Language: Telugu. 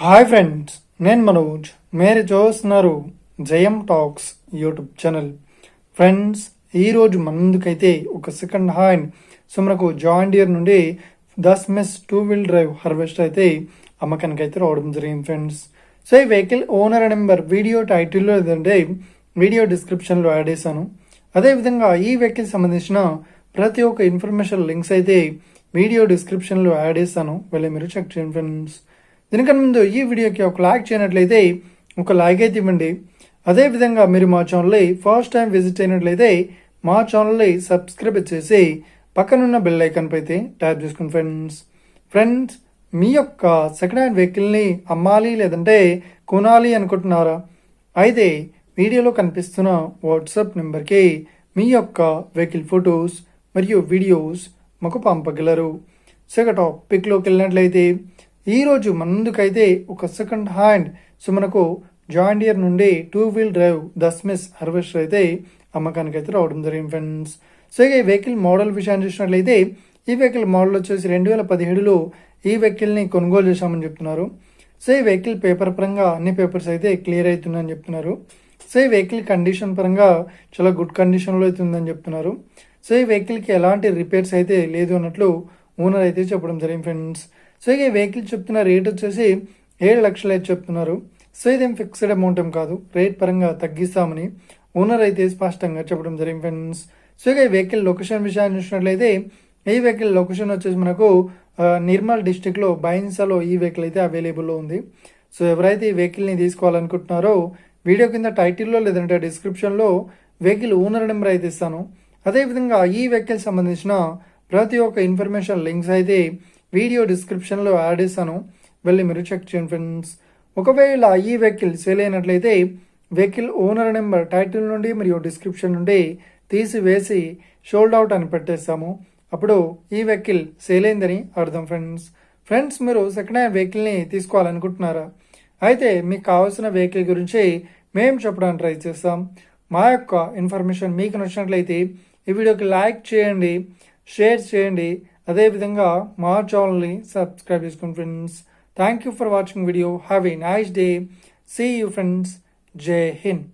హాయ్ ఫ్రెండ్స్, నేను మనోజ్. మీరు చూస్తున్నారు జయం టాక్స్ యూట్యూబ్ ఛానల్. ఫ్రెండ్స్, ఈరోజు మన ముందుకైతే ఒక సెకండ్ హ్యాండ్ మనకు జాన్ డియర్ నుండి 10 మెస్ 2-wheel డ్రైవ్ హార్వెస్టర్ అయితే అమ్మకానికి అయితే రావడం జరిగింది ఫ్రెండ్స్. సో ఈ వెహికల్ ఓనర్ నెంబర్ వీడియో టైటిల్లో లేదంటే వీడియో డిస్క్రిప్షన్లో యాడ్ చేశాను. అదేవిధంగా ఈ వెహికల్ సంబంధించిన ప్రతి ఒక్క ఇన్ఫర్మేషన్ లింక్స్ అయితే వీడియో డిస్క్రిప్షన్లో యాడ్ చేస్తాను, వెళ్ళి మీరు చెక్ చేయండి ఫ్రెండ్స్. దీనికన్నా ముందు ఈ వీడియోకి ఒక లైక్ చేయనట్లయితే ఒక లైక్ అయితే ఇవ్వండి. అదేవిధంగా మీరు మా ఛానల్ని ఫస్ట్ టైం విజిట్ అయినట్లయితే మా ఛానల్ని సబ్స్క్రైబ్ చేసి పక్కనున్న బెల్ ఐకాన్ పై అయితే ట్యాప్ చేసుకోండి ఫ్రెండ్స్. మీ యొక్క సెకండ్ హ్యాండ్ వెహికల్ని అమ్మాలి లేదంటే కొనాలి అనుకుంటున్నారా? అయితే వీడియోలో కనిపిస్తున్న వాట్సాప్ నెంబర్కి మీ యొక్క వెహికల్ ఫొటోస్ మరియు వీడియోస్ మాకు పంపగలరు. సెకండ్ టాపిక్లోకి వెళ్ళినట్లయితే ఈరోజు మన ముందుకైతే ఒక సెకండ్ హ్యాండ్ మనకు జాన్ డియర్ నుండి 2-wheel డ్రైవ్ 10 మెస్ హార్వెస్టర్ అయితే అమ్మకానికి అయితే రావడం జరిగింది ఫ్రెండ్స్. సో ఈ వెహికల్ మోడల్ విషయాన్ని చూసినట్లయితే ఈ వెహికల్ మోడల్ వచ్చేసి 2017లో ఈ వెహికల్ని కొనుగోలు చేశామని చెప్తున్నారు. సో ఈ వెహికల్ పేపర్ పరంగా అన్ని పేపర్స్ అయితే క్లియర్ అవుతుందని చెప్తున్నారు. సో ఈ వెహికల్ కండిషన్ పరంగా చాలా గుడ్ కండిషన్లో అయితే ఉందని చెప్తున్నారు. సో ఈ వెహికల్కి ఎలాంటి రిపేర్స్ అయితే లేదు అన్నట్లు ఓనర్ అయితే చెప్పడం జరిగింది ఫ్రెండ్స్. సో ఈ వెహికల్ చెప్తున్న రేట్ వచ్చేసి 7 లక్షలు అయితే చెప్తున్నారు. సో ఇదేం ఫిక్స్డ్ అమౌంట్ ఏం కాదు, రేట్ పరంగా తగ్గిస్తామని ఓనర్ అయితే స్పష్టంగా చెప్పడం జరిగింది ఫ్రెండ్స్. సో ఈ వెహికల్ లొకేషన్ విషయాన్ని చూసినట్లయితే ఈ వెహికల్ లొకేషన్ వచ్చేసి మనకు నిర్మల్ డిస్టిక్లో బైన్సాలో ఈ వెహికల్ అయితే అవైలబుల్లో ఉంది. సో ఎవరైతే ఈ వెహికల్ని తీసుకోవాలనుకుంటున్నారో వీడియో కింద టైటిల్లో లేదంటే డిస్క్రిప్షన్లో వెహికల్ ఓనర్ నెంబర్ అయితే ఇస్తాను. అదేవిధంగా ఈ వెహికల్ సంబంధించిన ప్రతి ఒక్క ఇన్ఫర్మేషన్ లింక్స్ అయితే వీడియో డిస్క్రిప్షన్లో యాడ్ చేస్తాను, వెళ్ళి మీరు చెక్ చేయండి ఫ్రెండ్స్. ఒకవేళ ఈ వెహికల్ సేల్ అయినట్లయితే వెహికల్ ఓనర్ నెంబర్ టైటిల్ నుండి మరియు డిస్క్రిప్షన్ నుండి తీసివేసి షోల్డ్ అవుట్ అని పెట్టేస్తాము. అప్పుడు ఈ వెహికల్ సేల్ అయిందని అర్థం ఫ్రెండ్స్. మీరు సెకండ్ హ్యాండ్ వెహికల్ని తీసుకోవాలనుకుంటున్నారా? అయితే మీకు కావాల్సిన వెహికల్ గురించి మేము చెప్పడానికి ట్రై చేస్తాం. మా యొక్క ఇన్ఫర్మేషన్ మీకు నచ్చినట్లయితే ఈ వీడియోకి లైక్ చేయండి, షేర్ చేయండి, అదేవిధంగా మా ఛానల్ని సబ్స్క్రైబ్ చేసుకోండి friends. Thank you for watching video. Have a nice day. See you friends. Jai Hind.